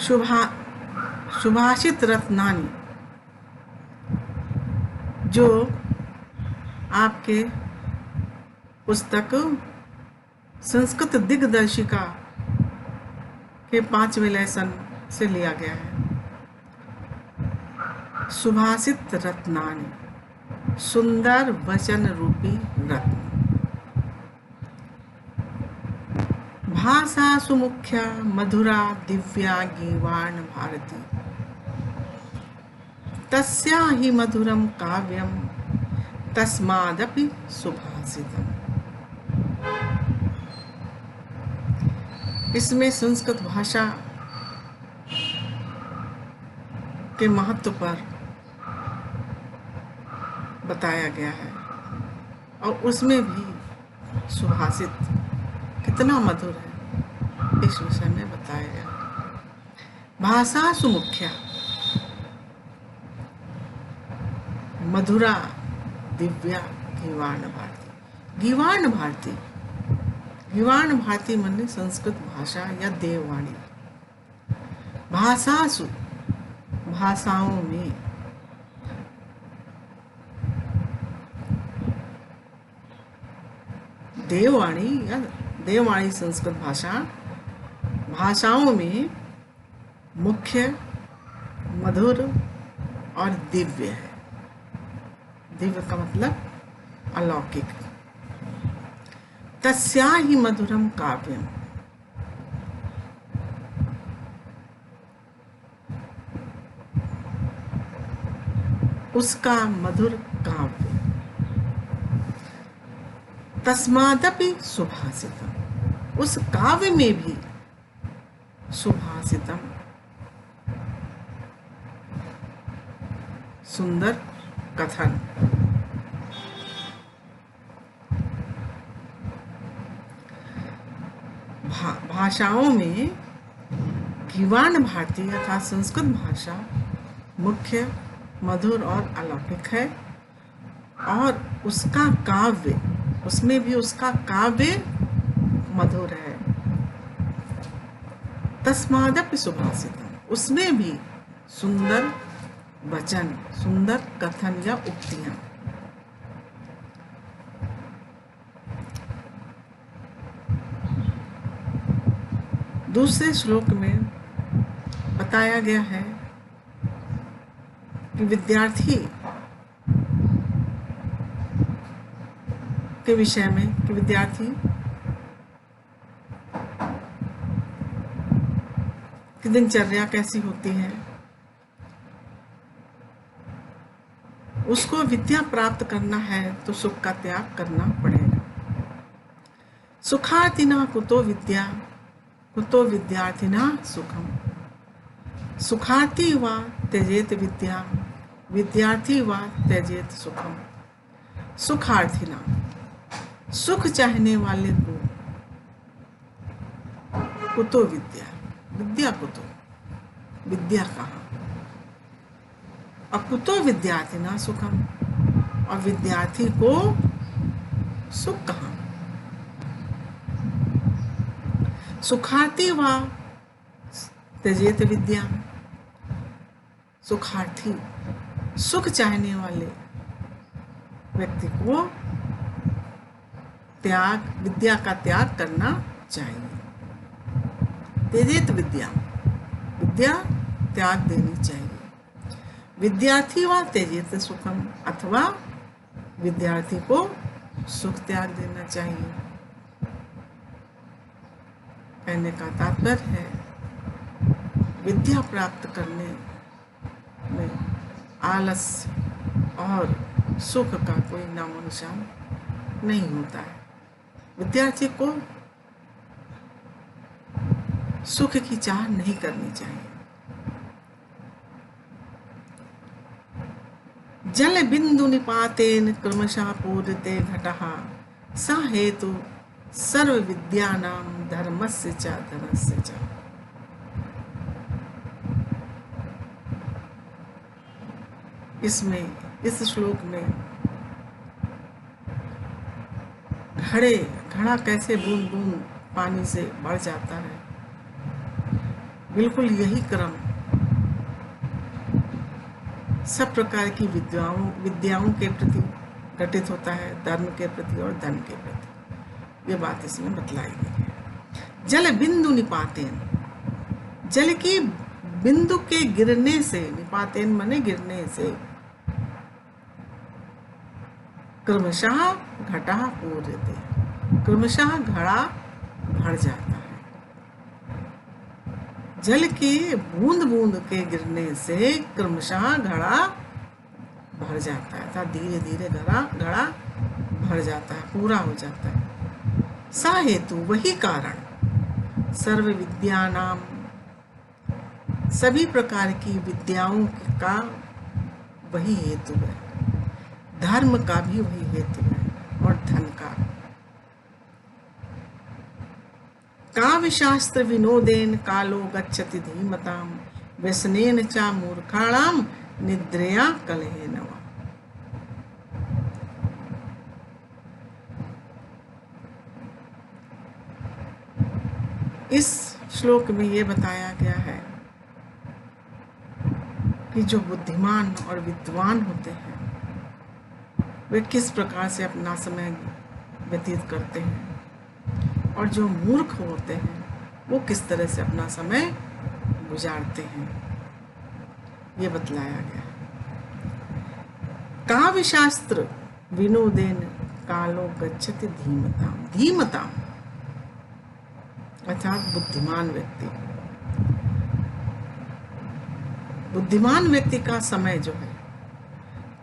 शुभा सुभाषित रत्नानी, जो आपके पुस्तक संस्कृत दिग्दर्शिका के 5वें लेसन से लिया गया है। सुभाषित रत्नानी, सुंदर वचन रूपी रत्न। भाषा सुमुख्या मधुरा दिव्या गीवाण भारती, तस्या हि मधुरम काव्यम तस्मादपि सुभाषितम। इसमें संस्कृत भाषा के महत्व पर बताया गया है और उसमें भी सुभाषित कितना मधुर है इस विषय में बताया गया है। भाषा सुमुख्या मधुरा दिव्या गीवाण भारती। गीवाण भारती, गीवाण भारती माने संस्कृत भाषा या देववाणी। भाषासु, भाषाओं में, देववाणी या देववाणी संस्कृत भाषा, भाषाओं में मुख्य, मधुर और दिव्य है। दिव्य का मतलब अलौकिक। तस्या ही मधुरम काव्यम, उसका मधुर काव्य। तस्मादपि सुभाषितम, उस काव्य में भी सुभाषितम, सुंदर कथन। भाषाओं में गीवाण भारती अर्थात संस्कृत भाषा मुख्य, मधुर और अलौकिक है और उसका काव्य, उसमें भी उसका काव्य मधुर है। तस्मादपि सुभाषितम, उसमें भी सुंदर वचन, सुंदर कथन या उक्तियां। दूसरे श्लोक में बताया गया है कि विद्यार्थी के विषय में, कि विद्यार्थी की दिनचर्या कैसी होती है। उसको विद्या प्राप्त करना है तो सुख का त्याग करना पड़ेगा। सुखार्थिना कुतो विद्या, कुतो विद्यार्थिना सुखम। सुखार्थी वा त्यजेत विद्या, विद्यार्थी वा त्यजेत सुखम। सुखार्थिना, सुख चाहने वाले को कुतो विद्या, विद्या कुतो, विद्या कहाँ, और कुतो विद्यार्थिना सुखम, और विद्यार्थी को सुख कहाँ। सुखार्थी वा त्यजेत विद्या, सुखार्थी सुख चाहने वाले व्यक्ति को त्याग, विद्या का त्याग करना चाहिए। त्यजेत विद्या, विद्या त्याग देनी चाहिए। विद्यार्थी वा त्यजेत सुखम, अथवा विद्यार्थी को सुख त्याग देना चाहिए। कहने का तात्पर्य है विद्या प्राप्त करने में आलस्य और सुख का कोई नामो निशान नहीं होता है। विद्यार्थी को सुख की चाह नहीं करनी चाहिए। जल बिंदु निपातेन क्रमशः पूर्यते घटः, स हेतु सर्व विद्यानां धर्मस्य च धनस्य च। इसमें, इस श्लोक में घड़ा कैसे बूंद बूंद पानी से बढ़ जाता है, बिल्कुल यही क्रम सब प्रकार की विद्याओं के प्रति घटित होता है, धर्म के प्रति और धन के प्रति। ये बात इसमें बतलाई गई है। जल बिंदु निपातेन, जल की बिंदु के गिरने से, निपातेन माने गिरने से, क्रमशः घटा पूर्यते, क्रमशः घड़ा भर जाता है। जल के बूंद बूंद के गिरने से क्रमशः घड़ा भर जाता है, अर्थात धीरे धीरे घड़ा भर जाता है, पूरा हो जाता है। सा हेतु, वही कारण, सर्व विद्यानाम, सभी प्रकार की विद्याओं का वही हेतु है, धर्म का भी वही हेतु है और धन का। काव्य शास्त्र विनोदेन कालो गच्छति धीमताम, व्यसनेन च मूर्खाणाम निद्रया कलहेनवा। इस श्लोक में ये बताया गया है कि जो बुद्धिमान और विद्वान होते हैं वे किस प्रकार से अपना समय व्यतीत करते हैं, और जो मूर्ख होते हैं वो किस तरह से अपना समय गुजारते हैं, ये बतलाया गया। काव्य शास्त्र विनोदेन कालो गच्छति धीमताम, धीमताम अर्थात बुद्धिमान व्यक्ति, बुद्धिमान व्यक्ति का समय जो है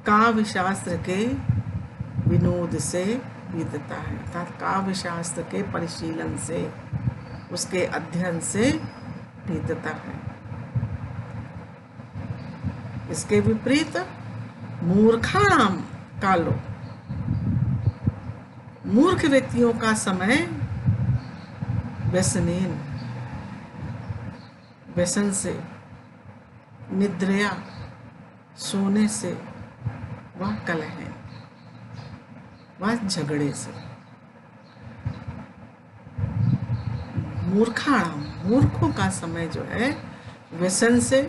काव्य शास्त्र के विनोद से बीतता है, अर्थात काव्य शास्त्र के परिशीलन से, उसके अध्ययन से बीतता है। इसके विपरीत मूर्खाणाम कालो, मूर्ख व्यक्तियों का समय व्यसनेन, व्यसन से, निद्रया सोने से, वह कलह, वह झगड़े से। मूर्खाणाम, मूर्खों का समय जो है व्यसन से,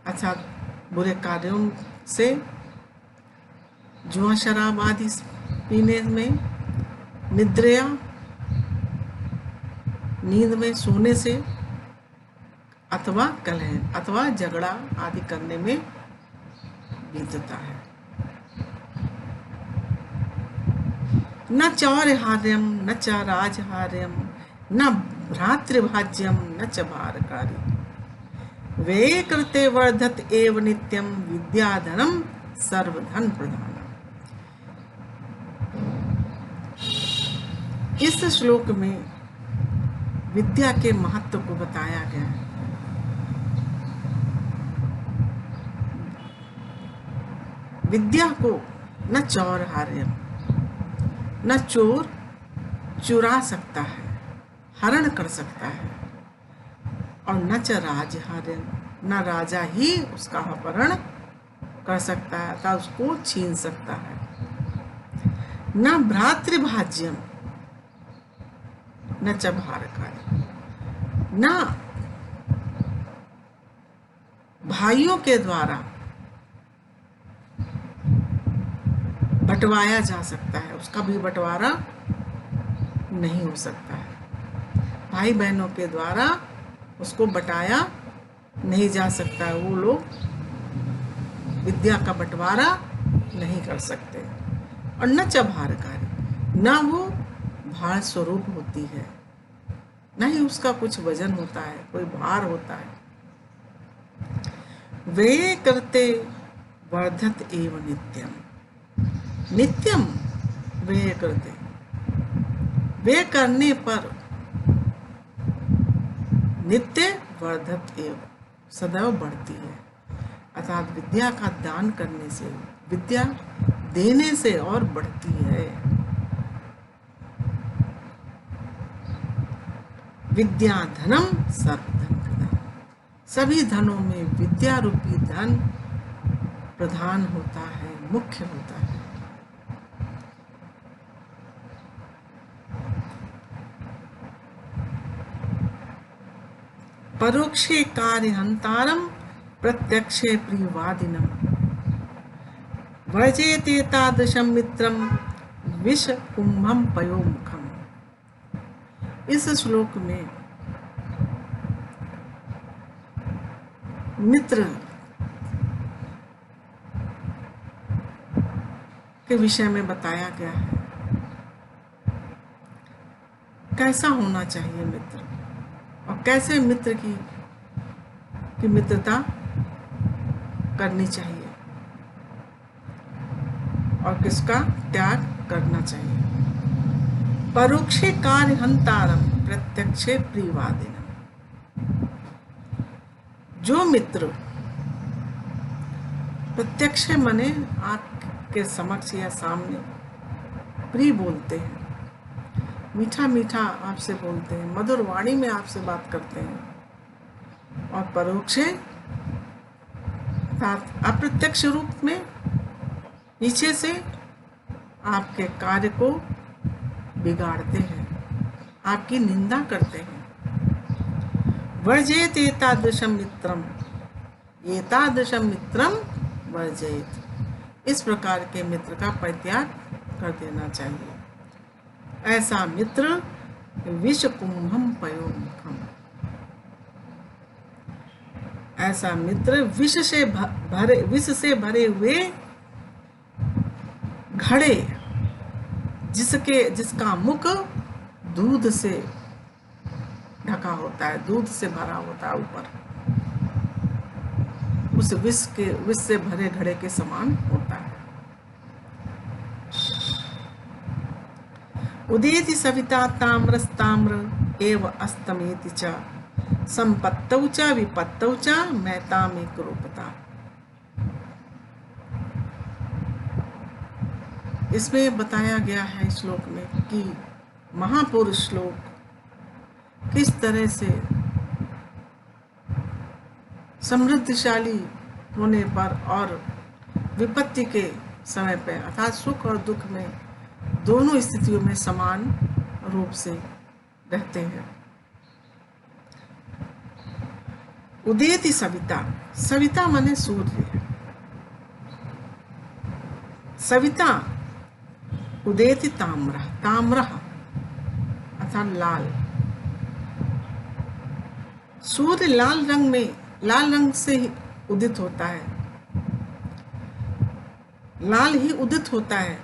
अर्थात बुरे कार्यों से, जुआ शराब आदि पीने में, निद्रया नींद में सोने से, अथवा कलह अथवा झगड़ा आदि करने में बीतता है। न चौर्हार्यम न च राजहार्यम न भ्रातृभाज्यम न च भारकारी, वे कृते वर्धत एव नित्यम विद्याधनम सर्वधन प्रधानम। इस श्लोक में विद्या के महत्व को बताया गया है। विद्या को न चौर्हार्यम, न चोर चुरा सकता है, हरण कर सकता है, और न च राजहार्यम, न राजा ही उसका अपहरण कर सकता है अर्थात उसको छीन सकता है। न भ्रातृभाज्यम न च भारकारी, न भाइयों के द्वारा बंटवाया जा सकता है, उसका भी बंटवारा नहीं हो सकता है। भाई बहनों के द्वारा उसको बटाया नहीं जा सकता है, वो लोग विद्या का बंटवारा नहीं कर सकते। और न च भारकारी, न वो भार स्वरूप होती है, न ही उसका कुछ वजन होता है, कोई भार होता है। वे करते वर्धत एव नित्यम, नित्यम वे करते, वे करने पर नित्य वर्धत एव सदैव बढ़ती है, अर्थात विद्या का दान करने से, विद्या देने से और बढ़ती है। विद्या धनम सर्वधन प्रधान, सभी धनों में विद्या रूपी धन प्रधान होता है, मुख्य होता है। परोक्षे कार्य हंतारम प्रत्यक्षे प्रियवादिनम व्रजेते तादृशम मित्रम विष कुंभम पयोमुखम। इस श्लोक में मित्र के विषय में बताया गया है, कैसा होना चाहिए मित्र और कैसे मित्र की मित्रता करनी चाहिए और किसका त्याग करना चाहिए। परोक्षे कार्य हंतारम प्रत्यक्षे प्रियवादिनम। जो मित्र प्रत्यक्ष मने आपके समक्ष या सामने प्रिय बोलते हैं, मीठा मीठा आपसे बोलते हैं, मधुर वाणी में आपसे बात करते हैं, और परोक्षे अप्रत्यक्ष रूप में पीछे से आपके कार्य को बिगाड़ते हैं, आपकी निंदा करते हैं। वर्जेत एतादृशम मित्रम, एतादृशम मित्रम वर्जेत। इस प्रकार के मित्र का परित्याग कर देना चाहिए। ऐसा मित्र विष कुंभम पयोमुखम, ऐसा मित्र विष से भरे हुए घड़े, जिसका मुख दूध से ढका होता है, दूध से भरा होता है ऊपर, उस विष से भरे घड़े के समान होता है। उदेति सविता ताम्रस्ताम्र एव अस्तमेति च संपत्तौ च विपत्तौ च मैतामेक रूपता। इसमें बताया गया है श्लोक में कि महापुरुष लोग किस तरह से समृद्धशाली होने पर और विपत्ति के समय पर अर्थात सुख और दुख में दोनों स्थितियों में समान रूप से रहते हैं। उदेति सविता, सविता माने सूर्य, सविता उदेति ताम्र, ताम्र अर्थात लाल। सूर्य लाल रंग से ही उदित होता है, लाल ही उदित होता है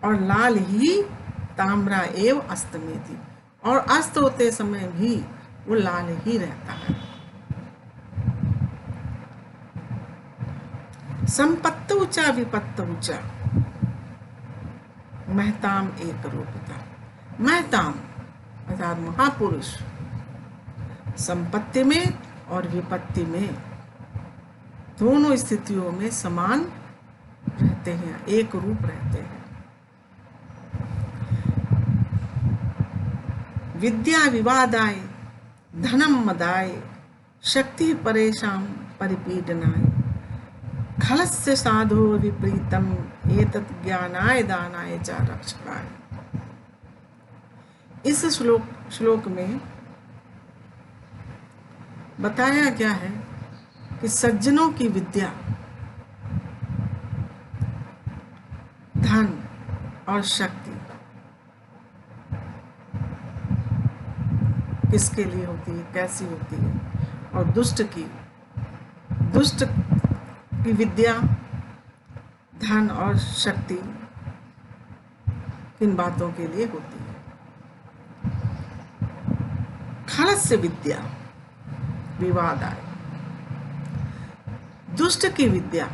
और लाल ही ताम्रा एव अस्तमेति, और अस्त होते समय भी वो लाल ही रहता है। संपत्तौ च विपत्तौ च महताम एक रूपता। महताम अर्थात महापुरुष संपत्ति में और विपत्ति में दोनों स्थितियों में समान रहते हैं, एक रूप रहते हैं। विद्या विवादाय धनम मदाय शक्ति परेशान परिपीडनाय खलस्य साधो विपरीतम एतत् ज्ञानाय दानाय च रक्षकाय। इस श्लोक में बताया गया है कि सज्जनों की विद्या धन और शक्ति किसके लिए होती है, कैसी होती है, और दुष्ट की विद्या धन और शक्ति किन बातों के लिए होती है। खलस्य विद्या विवाद आए, दुष्ट की विद्या,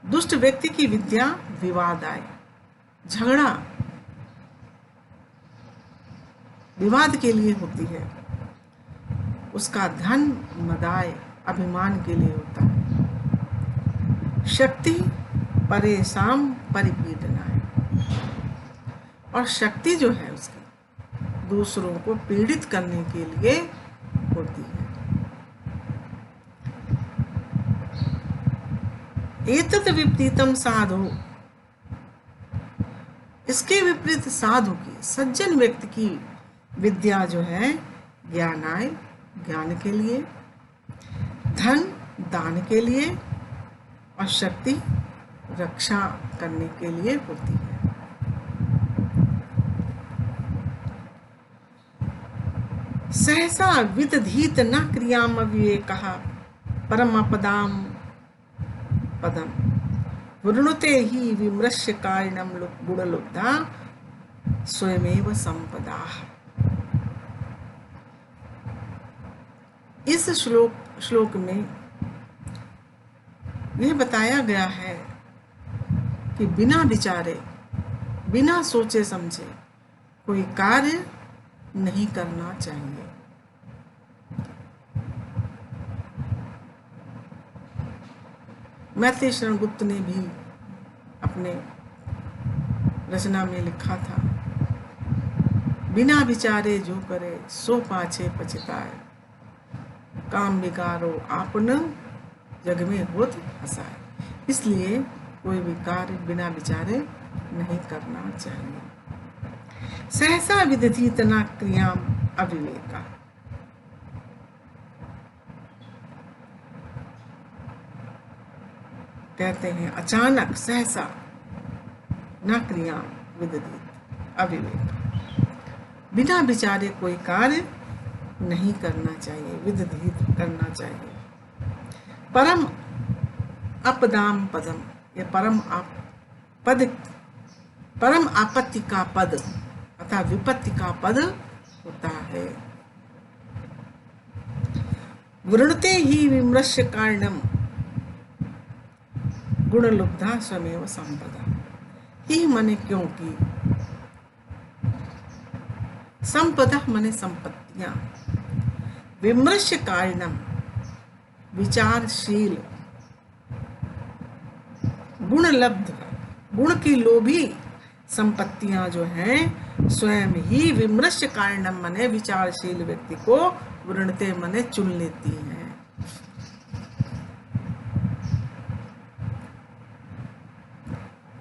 दुष्ट व्यक्ति की विद्या विवाद आए, झगड़ा विवाद के लिए होती है। उसका धन मदाय अभिमान के लिए होता है। शक्ति परेशान परिपीडना है, और शक्ति जो है उसकी दूसरों को पीड़ित करने के लिए होती है। एतत् विपरीतम साधु, इसके विपरीत साधु की, सज्जन व्यक्ति की विद्या जो है ज्ञानाय ज्ञान के लिए, धन दान के लिए और शक्ति रक्षा करने के लिए होती है। सहसा विदधीत न क्रियाम अविवेकः परमपदाम पदम वृणुते ही विमृश्य कारिणम गुणलुब्धा स्वयमेव संपदा। इस श्लोक में यह बताया गया है कि बिना विचारे, बिना सोचे समझे कोई कार्य नहीं करना चाहिए। मैत्री शरण गुप्त ने भी अपने रचना में लिखा था, बिना विचारे जो करे सो पाछे पछताए, काम बिगाड़ो आपन जग में होत हंसाए। इसलिए कोई भी कार्य बिना विचारे नहीं करना चाहिए। सहसा विदधीत न क्रियाम अविवेका, कहते हैं अचानक सहसा न क्रियाम विदधीत अविवेका, बिना विचारे कोई कार्य नहीं करना चाहिए, विदधीत करना चाहिए। परम अपदाम पदम, ये परम आपत्ति का पद अथवा विपत्ति का पद होता है। वृणते ही विमृश्य कारणम गुणलुब्धा स्वमेव संपदा। ही मने क्योंकि, संपदा मने संपत्तियां, विमृश्य कारणम विचारशील, गुणलब्ध गुण की लोभी संपत्तियां जो हैं स्वयं ही विमृश्य कारणम मने विचारशील व्यक्ति को वृणते मने चुन लेती हैं।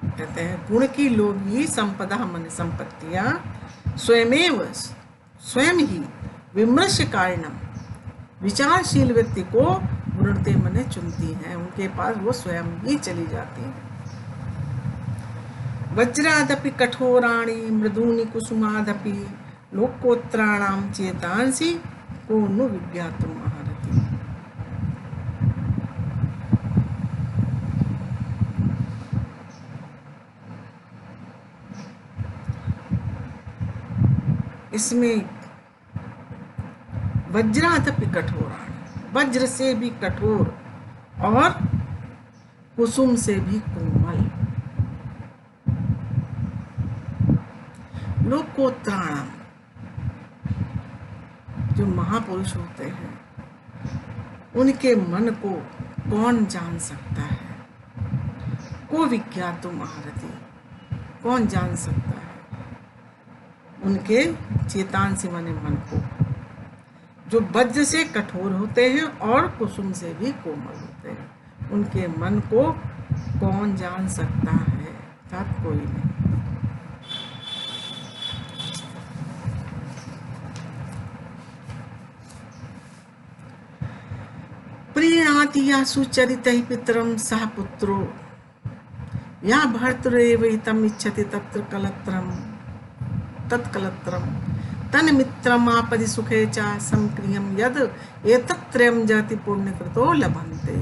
कहते हैं गुण की लोभी संपदा मने संपत्तियां स्वयं ही विमृश्य कारणम विचारशील व्यक्ति को वृणते मने चुनती हैं, उनके पास वो स्वयं ही चली जाती हैं। वज्रादपि कठोराणि मृदूनि कुसुमादपि लोकोत्राणाम चेतांसि को नु विज्ञातुम महरति। इसमें वज्रादपि कठोराणि, वज्र से भी कठोर और कुसुम से भी कोमल, लोकोत्राणम जो महापुरुष होते हैं उनके मन को कौन जान सकता है, को विज्ञातुम महरति, कौन जान सकता है उनके चेतांसी माने मन को, जो वज्र से कठोर होते हैं और कुसुम से भी कोमल होते हैं, उनके मन को कौन जान सकता है, तब कोई नहीं। प्रीणाति या सुचरितैः पितरं सह पुत्रो या भर्तुरेव हितम् इच्छति तत्र कलत्रं तत्कलत्रं तन्मित्रमापदि सुखे च संक्रियं यद एतत्त्रयं जगति पुण्यकृतो लभन्ते।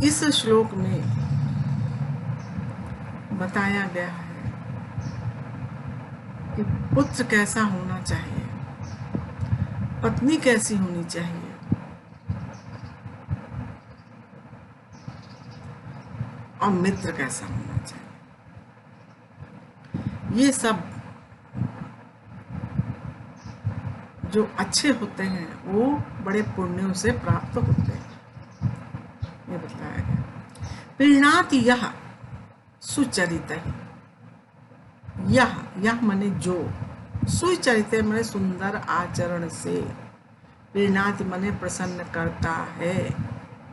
इस श्लोक में बताया गया है कि पुत्र कैसा होना चाहिए, पत्नी कैसी होनी चाहिए, और मित्र कैसा होना चाहिए। ये सब जो अच्छे होते हैं वो बड़े पुण्यों से प्राप्त होते हैं, ये बताया गया। प्रीणाति यह सुचरित ही, यह मने जो, सुचरित मने सुंदर आचरण से, प्रीणाति मने प्रसन्न करता है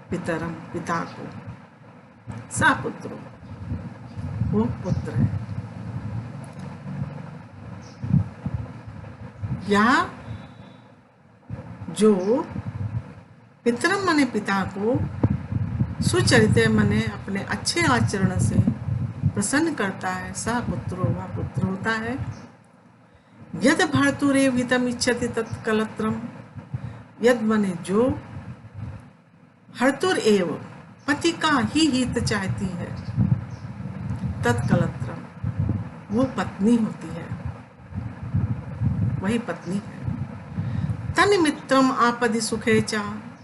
पितरम पिता को, सा पुत्रो वो पुत्र है, या जो पितरम मने पिता को सुचरित्र मने अपने अच्छे आचरण से प्रसन्न करता है, सा पुत्रो वह पुत्र होता है। यद भर्तुरेव हितम इच्छति तत्कलत्रम, यद मने जो, हर्तुर एव पति का ही हित चाहती है, तत्कलत्रम वो पत्नी होती है, वही पत्नी है। तन्मित्रम आपदि सुखे चा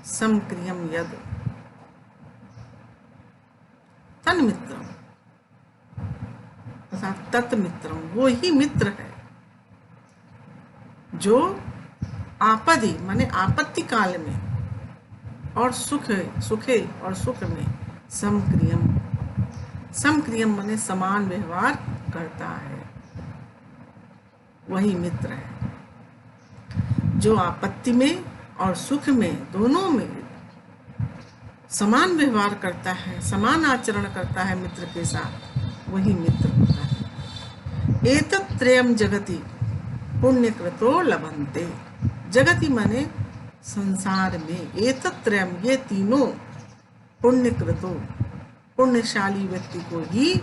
समक्रियम यद, तन्मित्रम अर्थात तत्मित्रम वो ही मित्र है जो आपदि माने आपत्ति काल में और सुखे और सुख में समक्रियम माने समान व्यवहार करता है, वही मित्र है। जो आपत्ति में और सुख में दोनों में समान व्यवहार करता है, समान आचरण करता है मित्र के साथ, वही मित्र होता है। एतत् त्रयम् जगति पुण्यकृतो लभन्ते, जगति माने संसार में, एतत् त्रयम् ये तीनों, पुण्यकृतो पुण्यशाली व्यक्ति को ही,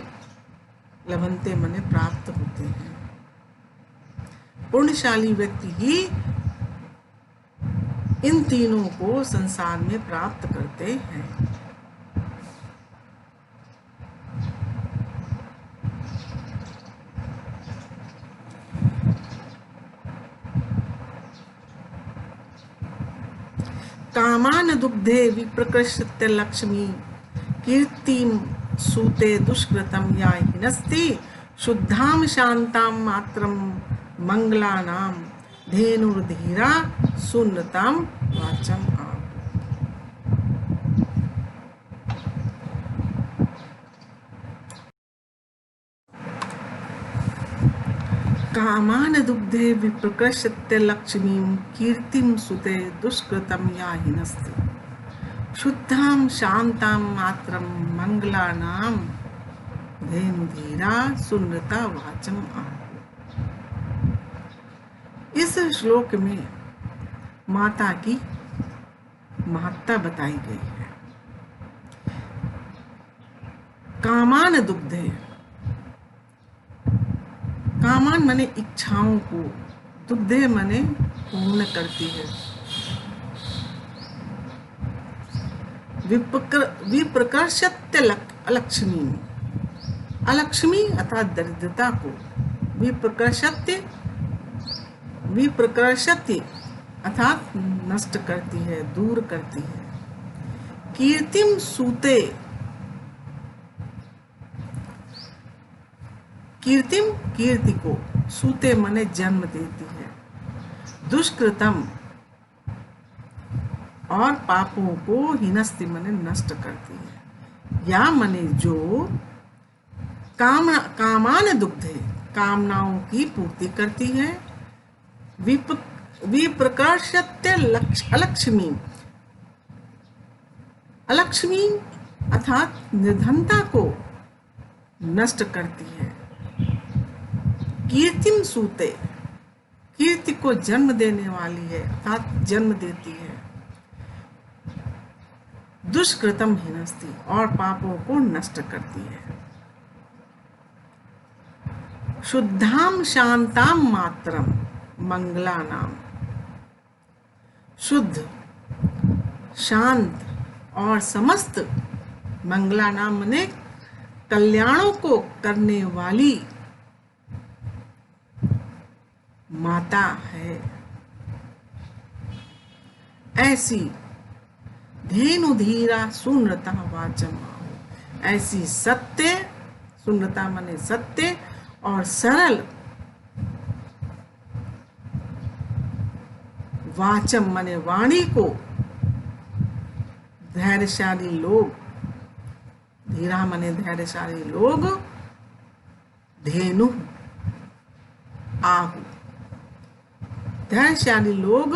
लभन्ते माने प्राप्त होते हैं, पुण्यशाली व्यक्ति ही इन तीनों को संसार में प्राप्त करते हैं। कामान दुग्धे विप्रकृष्य लक्ष्मी कीर्तिम सूते दुष्कृतम या हिनस्ति शुद्धाम शांताम मात्रम मंगलानाम धेनुर्धीरा सुन्नताम वाचम आ। कामान दुग्धे विप्रकृष्य लक्ष्मीं कीर्तिम सुते दुष्कृतम या हिनस्ति शुद्धाम शांताम मात्रम मंगलानाम धेनुधीरा सुन्नता वाचम आ। इस श्लोक में माता की महत्ता बताई गई है। कामान दुग्धे, कामान माने इच्छाओं को, दुग्धे माने पूर्ण करती है। विप्रकर्षत्य अलक्ष्मी, अलक्ष्मी अर्थात दरिद्रता को, विप्रकर्षत्य अर्थात नष्ट करती है, दूर करती है। कीर्तिम सूते, कीर्तिम कीर्ति को, सूते मने जन्म देती है। दुष्कृतम और पापों को, हिनस्ति मने नष्ट करती है। या मने जो, कामान दुग्धे कामनाओं की पूर्ति करती है। विप्रकर्षत्य अलक्ष्मी, अलक्ष्मी अर्थात निर्धनता को नष्ट करती है। कीर्तिम सूते, कीर्ति को जन्म देने वाली है अर्थात जन्म देती है। दुष्कृतम हिनस्ति और पापों को नष्ट करती है। शुद्धाम शांताम मात्रम मंगलानाम, शुद्ध शांत और समस्त, मंगलानाम माने कल्याणों को करने वाली माता है। ऐसी धेनुधीरा सुनृता वाचम, ऐसी सत्य, सुनृता माने सत्य और सरल, वाचम माने वाणी को, धैर्यशाली लोग, धीरा माने धैर्यशाली लोग, धेनु आहु, धैर्यशाली लोग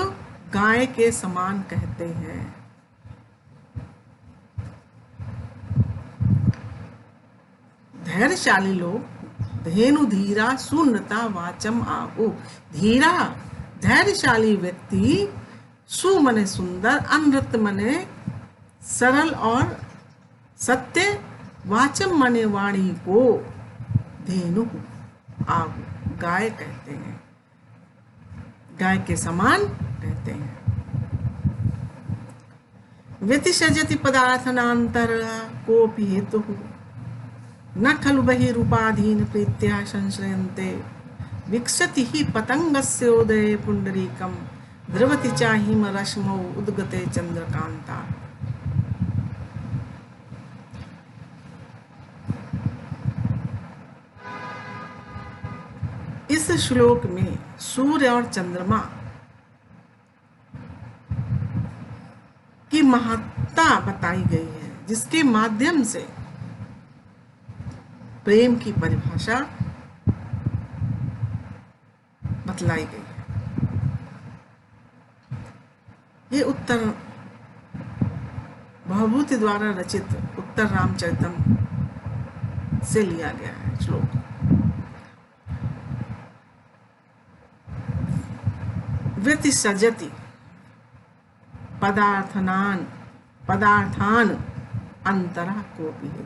गाय के समान कहते हैं। धैर्यशाली लोग, धेनु धीरा सुनता वाचम आहु, धीरा धैर्यशाली व्यक्ति सु मने सुंदर, अनृत मने सरल और सत्य, वाचम मने वाणी को, धेनु आगु गाय कहते हैं, गाय के समान कहते हैं। व्यतिसजति पदार्थनांतर कोपि हेतु न खलु बहिरूपाधीन प्रीत्या संश्रयन्ते, विकसति हि पतंगस्योदये पुंडरीकम, द्रवति च हिमरश्मौ उद्गते चंद्रकांता। इस श्लोक में सूर्य और चंद्रमा की महत्ता बताई गई है, जिसके माध्यम से प्रेम की परिभाषा बतलाई गई है। ये उत्तर भवभूति द्वारा रचित उत्तर रामचरितम से लिया गया है श्लोक। व्यतिसजति पदार्थान अंतरः कोपि हेतु,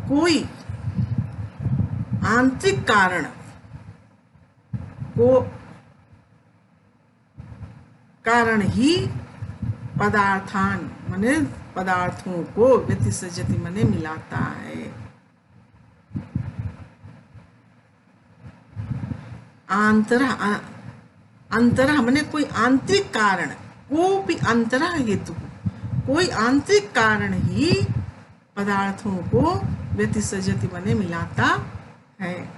कोई आंतरिक कारण को कारण ही पदार्थान माने पदार्थों को, व्यतिसजति माने मिलाता है। अंतरः माने कोई आंतरिक कारण, को भी अंतरः हेतु, कोई आंतरिक कारण ही पदार्थों को व्यतिसजति माने मिलाता है।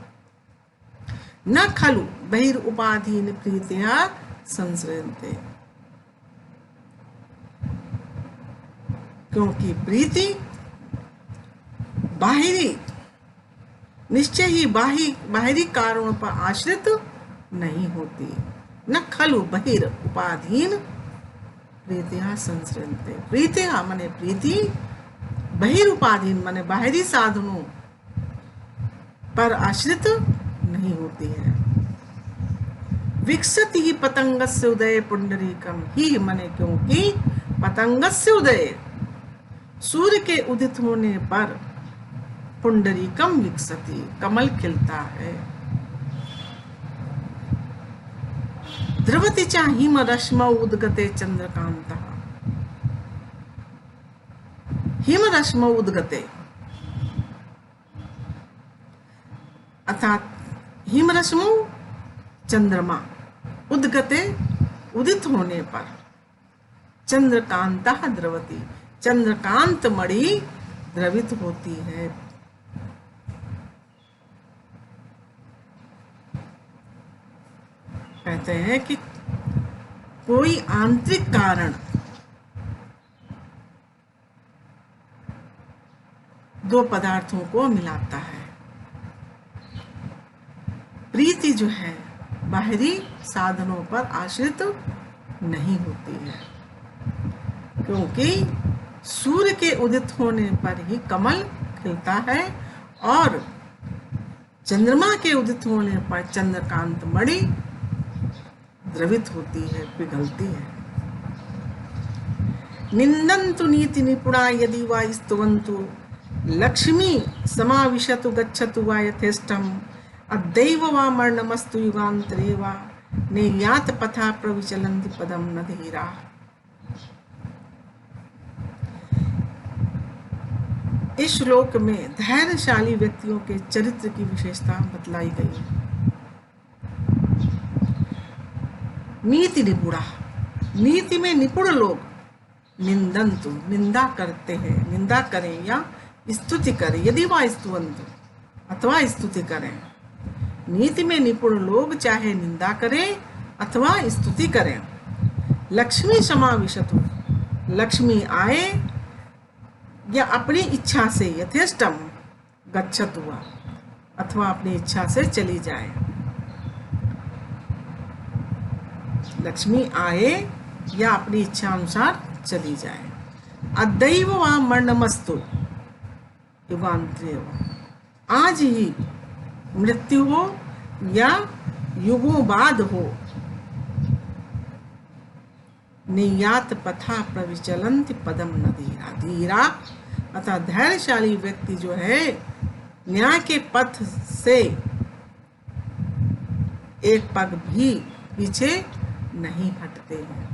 न खलु बहिरुपाधीन प्रीत्या संश्रयन्ते, क्योंकि प्रीति बाहरी निश्चय ही बाहरी कारणों पर आश्रित नहीं होती। न खलु बहिर उपाधीन प्रीतिया संश्रयन्ते, प्रीतिया माने प्रीति, बहिरुपाधीन माने बाहरी साधनों पर आश्रित नहीं होती है। विकसति ही पतंगस्य उदय पुंडरीकम, ही माने क्योंकि पतंगस्य उदय सूर्य के उदित होने पर पुंडरीकम विकसति कमल खिलता है। द्रवति च हिम रश्मौ उद्गते चंद्रकांता, हिम रश्मौ उद्गते अर्थात हिम रश्मौ चंद्रमा, उद्गते उदित होने पर, चंद्रकांता द्रवति चंद्रकांत मणि द्रवित होती है। कहते हैं कि कोई आंतरिक कारण दो पदार्थों को मिलाता है। प्रीति जो है बाहरी साधनों पर आश्रित नहीं होती है, क्योंकि सूर्य के उदित होने पर ही कमल खिलता है और चंद्रमा के उदित होने पर चंद्रकांत मणि द्रवित होती है, पिघलती है। निंदन्तु नीति निपुणा यदि वा स्तुवन्तु, लक्ष्मी समाविशतु गच्छतु वा यथेष्टम, अद्दैव वा मरणमस्तु युगान्तरे वा, नेयात पथा प्रविचलन्ति पदम न धीरा। इस श्लोक में धैर्यशाली व्यक्तियों के चरित्र की विशेषता बतलाई गई है। नीति निपुणा, नीति में निपुण लोग, निंदन्तु निंदा करते हैं, निंदा करें या स्तुति करें, यदि वा स्तुवन्तु अथवा स्तुति करें। नीति में निपुण लोग चाहे निंदा करें अथवा स्तुति करें। लक्ष्मी समाविशतु, लक्ष्मी आए या अपनी इच्छा से, यथेष्टम गच्छतु वा अथवा अपनी इच्छा से चली जाए। लक्ष्मी आए या अपनी इच्छा अनुसार चली जाए। अद्दैव वा मरणमस्तु युगांतरे वा, आज ही मृत्यु हो या युगों बाद हो, नियत पथा प्रविचलंत पदम न धीरा। धीरा अतः धैर्यशाली व्यक्ति जो है न्याय के पथ से एक पग भी पीछे नहीं हटते हैं।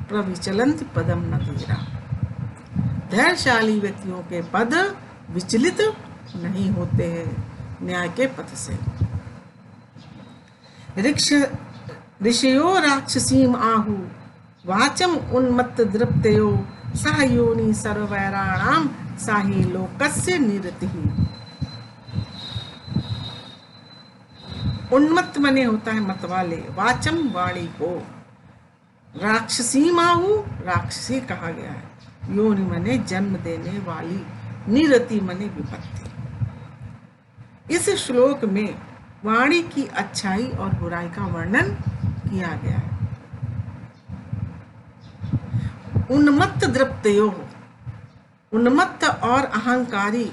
प्रविचलंत पदम न धीरा, धैर्यशाली व्यक्तियों के पद विचलित नहीं होते हैं न्याय के पथ से। ऋषयो राक्षसीम आहु वाचम उन्मत्त दृप्तयो सह योनि सर्वैराणाम साहि लोकस्य निरतिः। उन्मत्त मने होता है मत वाले, वाचम वाणी को, राक्षसी माहु राक्षसी कहा गया है, योनि मने जन्म देने वाली, निरति मने विपत्ति। इस श्लोक में वाणी की अच्छाई और बुराई का वर्णन किया गया है। उन्मत्त दृप्तयो, उन्मत्त और अहंकारी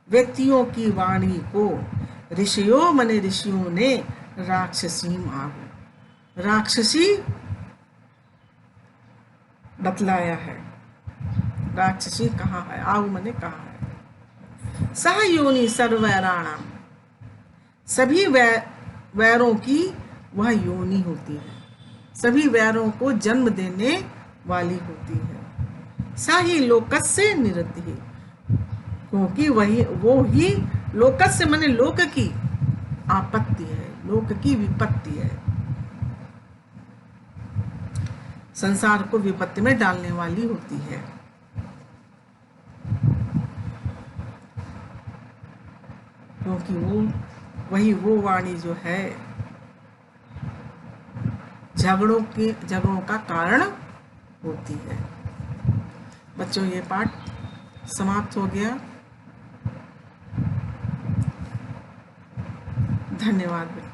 व्यक्तियों की वाणी को ऋषियों मने ऋषियों ने राक्षसी आहु, राक्षसी बतलाया है। राक्षसी कहा है, आहु मने कहा है। सह योनि सर्वैराणाम, सभी वैरों की वह योनि होती है, सभी वैरों को जन्म देने वाली होती है। साही लोकस्य निरतिः, क्योंकि वही वो ही लोकस्य माने लोक की आपत्ति है, लोक की विपत्ति है, संसार को विपत्ति में डालने वाली होती है। क्योंकि वो वाणी जो है झगड़ों का कारण होती है। बच्चों, ये पाठ समाप्त हो गया। धन्यवाद।